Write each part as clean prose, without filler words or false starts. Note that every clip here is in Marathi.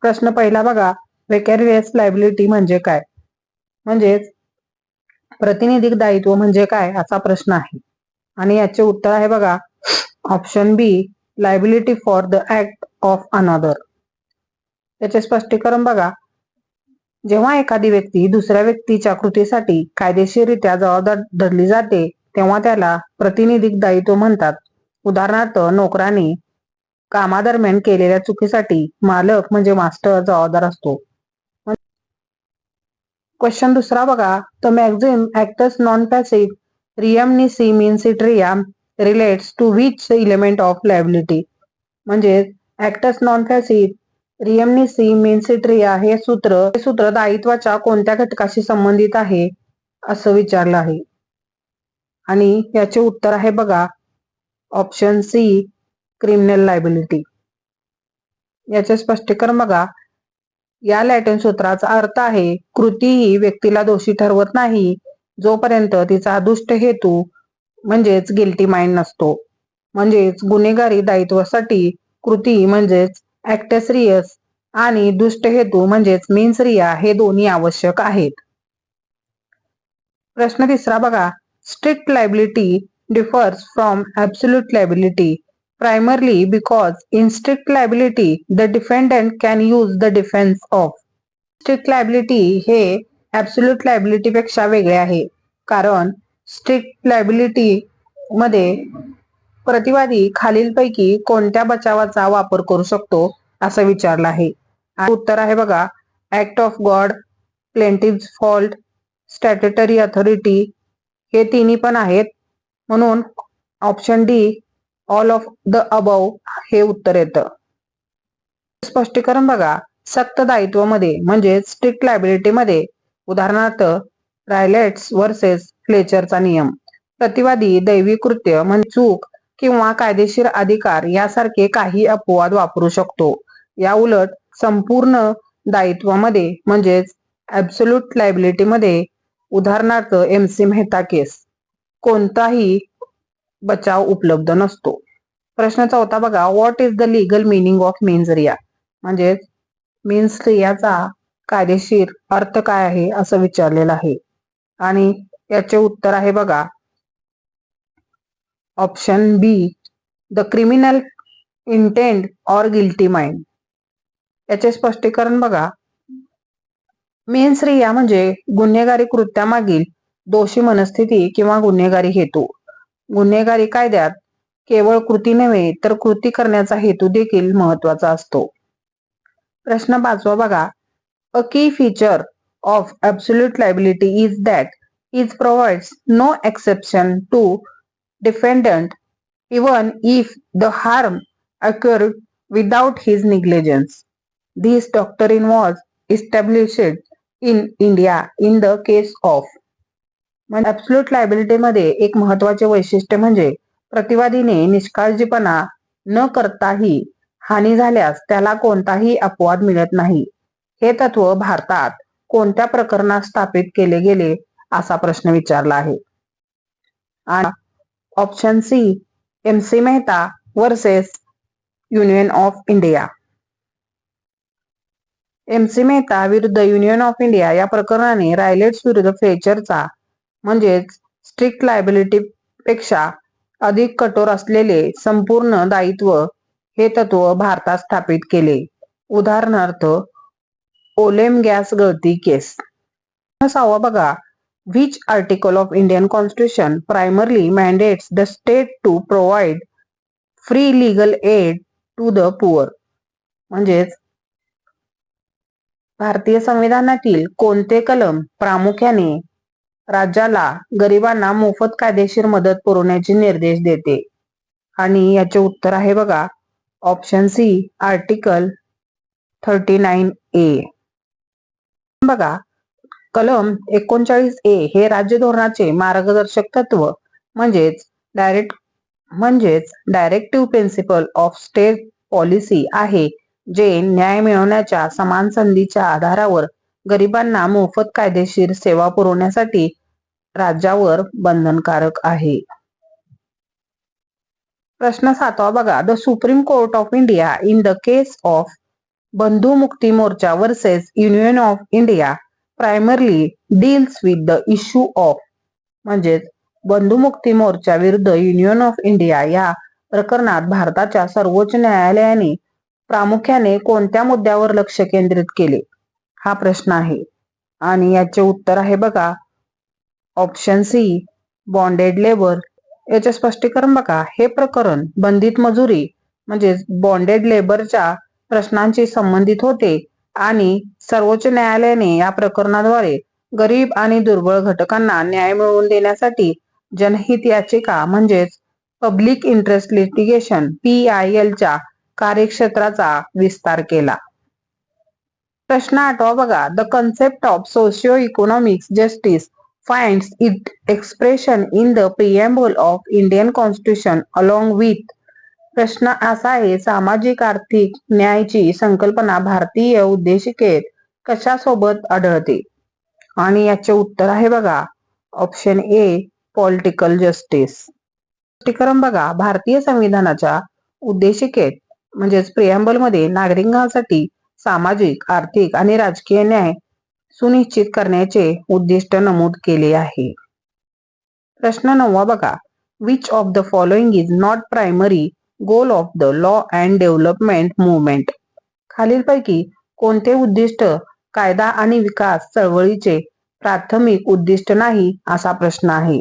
प्रश्न पहिला बघा, विकॅरियस लायबिलिटी म्हणजे काय? म्हणजेच प्रतिनिधिक दायित्व म्हणजे काय असा प्रश्न आहे. आणि याचे उत्तर आहे बघा, option B, liability for the act of another. त्याचे स्पष्टीकरण बघा, जेव्हा एखादी व्यक्ती दुसऱ्या व्यक्तीच्या कृतीसाठी कायदेशीररित्या जबाबदार धरली जाते तेव्हा त्याला प्रतिनिधिक दायित्व म्हणतात. उदाहरणार्थ, नोकराने कामादरम्यान केलेल्या चुकीसाठी मालक म्हणजे मास्टर जबाबदार असतो. क्वेश्चन दुसरा बघा, the maxim actus non passive reum nisi means it reum relates to which element of liability. म्हणजे actus non passive reum nisi means it rea हे सूत्र दायित्वाच्या कोणत्या घटकाशी संबंधित आहे असं विचारलं आहे. आणि याचे उत्तर आहे बघा, ऑप्शन सी, क्रिमिनल लायबिलिटी. याचे स्पष्टीकरण बघा, या लॅटिन सूत्राचा अर्थ आहे, कृती ही व्यक्तीला दोषी ठरवत नाही जोपर्यंत तिचा दुष्ट हेतू म्हणजेच गिल्टी माइंड नसतो. म्हणजेच गुन्हेगारी दायित्वासाठी कृती म्हणजेच ऍक्टस रियस आणि दुष्ट हेतू म्हणजेच मीन्स रिया हे दोन्ही आवश्यक आहेत. प्रश्न तिसरा बघा, strict liability differs from absolute liability primarily because in strict liability the defendant can use the defense of. Strict liability हे absolute liability पेक्षा वेगळे आहे, कारण strict liability मध्ये प्रतिवादी खालीलपैकी कोणत्या बचावाचा वापर करू शकतो असं विचारलं आहे. उत्तर आहे बघा, act of God, plaintiff fault, statutory authority हे तिन्ही पण आहेत. म्हणून option D, all of the above हे उत्तर येतं. स्पष्टीकरण बघा, सक्त दायित्वामध्ये म्हणजे स्ट्रिक्ट लायबिलिटी मध्ये उदाहरणार्थ रायलेट्स वर्सेस फ्लेचरचा नियम, प्रतिवादी दैवी कृत्य म्हणजे चूक किंवा कायदेशीर अधिकार यासारखे काही अपवाद वापरू शकतो. या उलट संपूर्ण दायित्वामध्ये म्हणजेच ऍब्सोल्यूट लायबिलिटी मध्ये उदाहरणार्थ MC मेहता केस कोणताही बचाव उपलब्ध नसतो. प्रश्न चौथा बघा, what is the legal meaning of mens rea. म्हणजे मीन्स रियाचा कायदेशीर अर्थ काय आहे असं विचारलेलं आहे. आणि याचे उत्तर आहे बघा, option B, the criminal intent or guilty mind. याचे स्पष्टीकरण बघा, मीन्स रिया म्हणजे गुन्हेगारी कृत्यामागील दोषी मनस्थिती किंवा गुन्हेगारी हेतू. गुन्हेगारी कायद्यात केवळ कृती नव्हे तर कृती करण्याचा हेतू देखील महत्वाचा असतो. प्रश्न पाचवा बघा, a key feature of absolute liability is that it provides no exception to defendant even if the harm occurred without his negligence. This doctrine was established in India in the case of. म्हणजे ऍब्सोल्यूट लायबिलिटी मध्ये एक महत्वाचे वैशिष्ट्य म्हणजे प्रतिवादीने निष्काळजीपणा न करताही हानी झाल्यास त्याला कोणताही अपवाद मिळत नाही. हे तत्व भारतात कोणत्या प्रकरणात स्थापित केले गेले असा प्रश्न विचारला आहे. आणि option C, MC Mehta versus Union of India. MC Mehta विरुद्ध युनियन ऑफ इंडिया या प्रकरणाने रायलेट्स विरुद्ध फ्लेचरचा म्हणजेच स्ट्रिक्ट लायबिलिटी पेक्षा अधिक कठोर असलेले संपूर्ण दायित्व हे तत्व भारतात स्थापित केले. उदाहरणार्थ ओलेम गॅस गळती केस. सहावा बघा, which article of Indian constitution primarily mandates the state to provide free legal aid to the poor. म्हणजेच भारतीय संविधानातील कोणते कलम प्रामुख्याने राज्याला गरिबांना मोफत कायदेशीर मदत पुरवण्याचे निर्देश देते. आणि याचे उत्तर आहे बघा, ऑप्शन सी, आर्टिकल 39A. बघा, कलम 39A हे राज्य धोरणाचे मार्गदर्शक तत्व म्हणजेच directive principle of state policy आहे, जे न्याय मिळवण्याच्या समान संधीच्या आधारावर गरिबांना मोफत कायदेशीर सेवा पुरवण्यासाठी राज्यावर बंधनकारक आहे. प्रश्न सातवा बघा, the Supreme Court of India in the case of Bandhu Mukti Morcha versus Union of India primarily deals with the issue of, म्हणजेच बंधू मुक्ती मोर्चा विरुद्ध युनियन ऑफ इंडिया या प्रकरणात भारताच्या सर्वोच्च न्यायालयाने प्रामुख्याने कोणत्या मुद्द्यावर लक्ष केंद्रित केले, हा प्रश्न आहे. आणि याचे उत्तर आहे बघा ऑप्शन सी, बॉन्डेड लेबर. याचे स्पष्टीकरण बघा, हे प्रकरण बंधित मजुरी म्हणजेच बॉन्डेड लेबरच्या प्रश्नांशी संबंधित होते आणि सर्वोच्च न्यायालयाने या प्रकरणाद्वारे गरीब आणि दुर्बळ घटकांना न्याय मिळवून देण्यासाठी जनहित याचिका म्हणजेच पब्लिक इंटरेस्ट लिटिगेशन PIL च्या कार्यक्षेत्राचा विस्तार केला. प्रश्न 8 बघा, the concept of socio economic justice finds its expression in the preamble of Indian Constitution along with. प्रश्न असा आहे, सामाजिक आर्थिक न्यायाची संकल्पना भारतीय उद्देशिकेत कशासोबत आढळते? आणि याचे उत्तर आहे बघा ऑप्शन ए, पॉलिटिकल जस्टिस. स्पष्टीकरण बघा, भारतीय संविधानाच्या उद्देशिकेत म्हणजेच प्रिएम्बल मध्ये नागरिकांसाठी सामाजिक, आर्थिक आणि राजकीय न्याय सुनिश्चित करण्याचे उद्दिष्ट नमूद केले आहे. प्रश्न 9 बघा, which of the following is not primary goal of the law and development movement. खालीलपैकी कोणते उद्दिष्ट कायदा आणि विकास चळवळीचे प्राथमिक उद्दिष्ट नाही, असा प्रश्न आहे.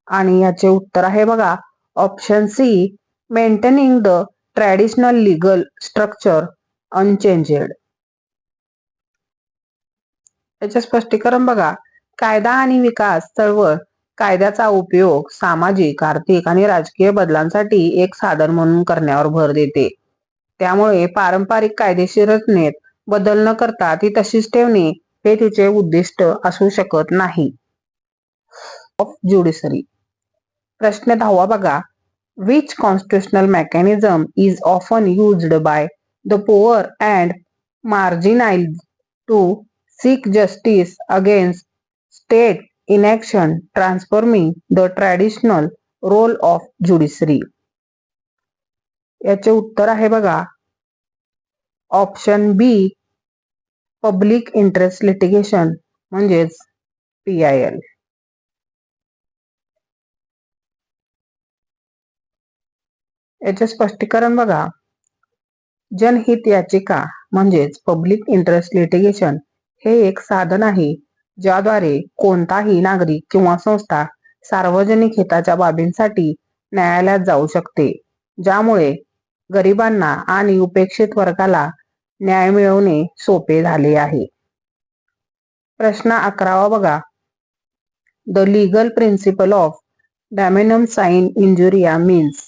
आणि याचे उत्तर आहे बघा option C, maintaining the traditional legal structure unchanged. याचे स्पष्टीकरण बघा, कायदा आणि विकास चळवळ कायद्याचा उपयोग सामाजिक, आर्थिक आणि राजकीय बदलांसाठी एक साधन म्हणून करण्यावर भर देते. त्यामुळे पारंपरिक कायदेशीर रचनेत बदल न करता ती तशीच ठेवणे हे तिचे उद्दिष्ट असू शकत नाही. Of judiciary. प्रश्न 10 बघा, which constitutional mechanism is often used by the poor and marginalised to seek justice against state inaction, transforming the traditional role of judiciary. याचे उत्तर आहे बघा ऑप्शन बी, पब्लिक इंटरेस्ट लिटिगेशन म्हणजेच PIL. याचे स्पष्टीकरण बघा, जनहित याचिका म्हणजेच पब्लिक इंटरेस्ट लिटिगेशन हे एक साधन आहे ज्याद्वारे कोणताही नागरिक किंवा संस्था सार्वजनिक हिताच्या बाबींसाठी न्यायालयात जाऊ शकते, ज्यामुळे गरिबांना आणि उपेक्षित वर्गाला न्याय मिळवणे सोपे झाले आहे. प्रश्न 11 बघा, the legal principle of damnum sine injuria means,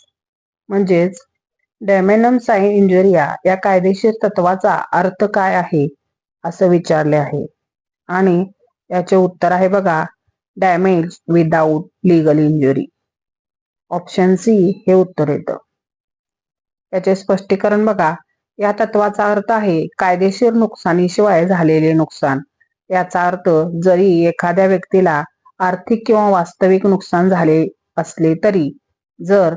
म्हणजेच डॅमेनम साइन इंजुरिया या कायदेशीर तत्वाचा अर्थ काय आहे असं विचारले आहे. आणि याचे उत्तर आहे बघा damage without legal injury. Option C हे उत्तर येतं. याचे स्पष्टीकरण बघा, या तत्वाचा अर्थ आहे कायदेशीर नुकसानीशिवाय झालेले नुकसान. याचा अर्थ जरी एखाद्या व्यक्तीला आर्थिक किंवा वास्तविक नुकसान झाले असले तरी जर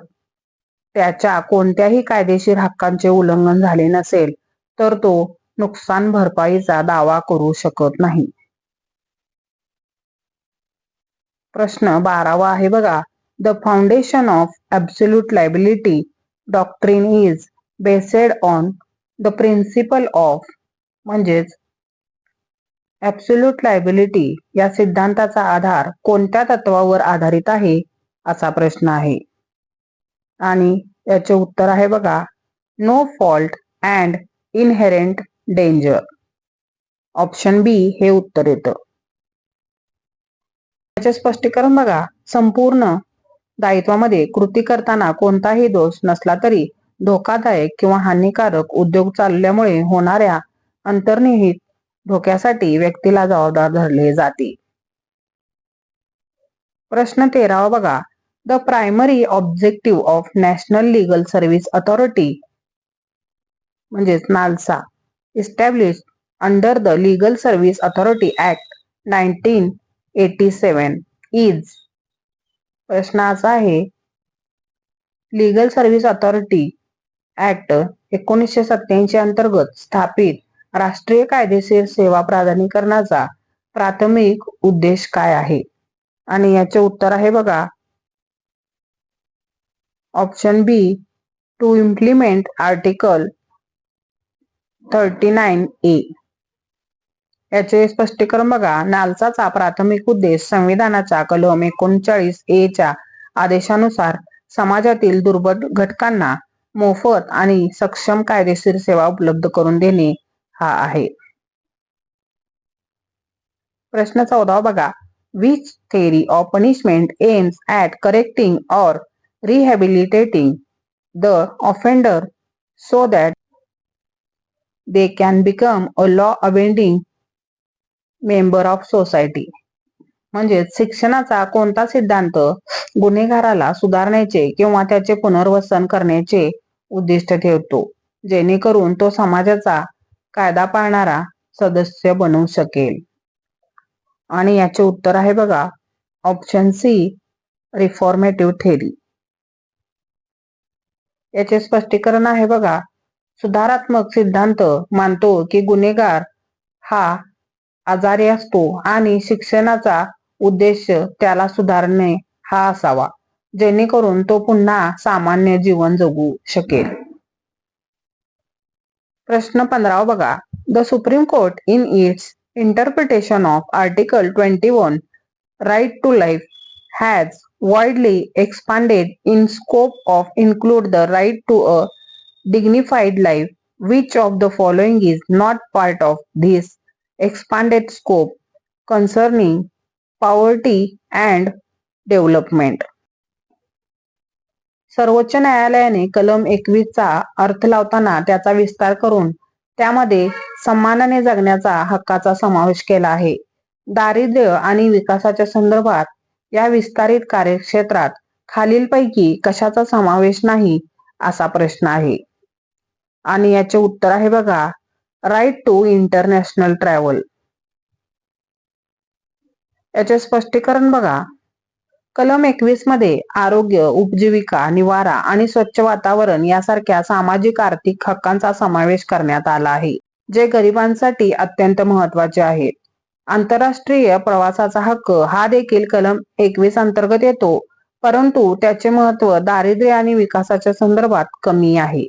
त्याच्या कोणत्याही कायदेशीर हक्कांचे उल्लंघन झाले नसेल तर तो नुकसान भरपाईचा दावा करू शकत नाही. प्रश्न 12 आहे बघा, the foundation of absolute liability doctrine is based on the principle of, म्हणजेच ॲब्सोल्यूट लायबिलिटी या सिद्धांताचा आधार कोणत्या तत्वावर आधारित आहे असा प्रश्न आहे. आणि याचे उत्तर आहे बघा no fault and inherent danger. Option B हे उत्तर येतं. याचे स्पष्टीकरण बघा, संपूर्ण दायित्वामध्ये कृती करताना कोणताही दोष नसला तरी धोकादायक किंवा हानिकारक उद्योग चालल्यामुळे होणाऱ्या अंतर्निहित धोक्यासाठी व्यक्तीला जबाबदार धरले जाते. प्रश्न 13 बघा, the primary objective of National Legal Service Authority म्हणजेच NALSA establish under the Legal Service Authority Act 1987 is. प्रश्न असा आहे, लीगल सर्व्हिस अथॉरिटी ऍक्ट 1987 अंतर्गत स्थापित राष्ट्रीय कायदेशीर सेवा प्राधिकरणाचा प्राथमिक उद्देश काय आहे? आणि याचे उत्तर आहे बघा option B, to implement article 39A. याचे स्पष्टीकरण बघा, नालसाचा प्राथमिक उद्देश संविधानाच्या कलम 39A च्या आदेशानुसार समाजातील दुर्बल घटकांना मोफत आणि सक्षम कायदेशीर सेवा उपलब्ध करून देणे हा आहे. प्रश्न 14 बघा, which theory of punishment aims at correcting or rehabilitating the offender so that they can become a law-abiding member of society? म्हणजे शिक्षणाचा कोणता सिद्धांत गुन्हेगाराला सुधारण्याचे किंवा त्याचे पुनर्वसन करण्याचे उद्दिष्ट ठेवतो, जेणेकरून तो समाजाचा कायदा पाळणारा सदस्य बनू शकेल? आणि याचे उत्तर आहे बघा ऑप्शन सी, रिफॉर्मेटिव्ह थेरी. याचे स्पष्टीकरण आहे बघा, सुधारात्मक सिद्धांत मानतो की गुन्हेगार हा आजारी असतो आणि शिक्षणाचा उद्देश त्याला सुधारणे हा असावा, जेणेकरून तो पुन्हा सामान्य जीवन जगू शकेल. प्रश्न 15 बघा, the Supreme court in its interpretation of Article 21 right to life has widely expanded in scope of include the right to a dignified life. Which of the following is not part of this expanded scope concerning poverty and development? सर्वोच्च न्यायालयाने कलम 21 चा अर्थ लावताना त्याचा विस्तार करून त्यामध्ये सन्मानाने जगण्याचा हक्काचा समावेश केला आहे. दारिद्र्य आणि विकासाच्या संदर्भात या विस्तारित कार्यक्षेत्रात खालीलपैकी कशाचा समावेश नाही असा प्रश्न आहे. आणि याचे उत्तर आहे बघा राईट टू इंटरनॅशनल ट्रॅव्हल. याचे स्पष्टीकरण बघा, कलम 21 मध्ये आरोग्य, उपजीविका, निवारा आणि स्वच्छ वातावरण यासारख्या सामाजिक आर्थिक हक्कांचा समावेश करण्यात आला आहे, जे गरिबांसाठी अत्यंत महत्त्वाचे आहेत. आंतरराष्ट्रीय प्रवासाचा हक्क हा देखील कलम 21 अंतर्गत येतो, परंतु त्याचे महत्त्व दारिद्र्य आणि विकासाच्या संदर्भात कमी आहे.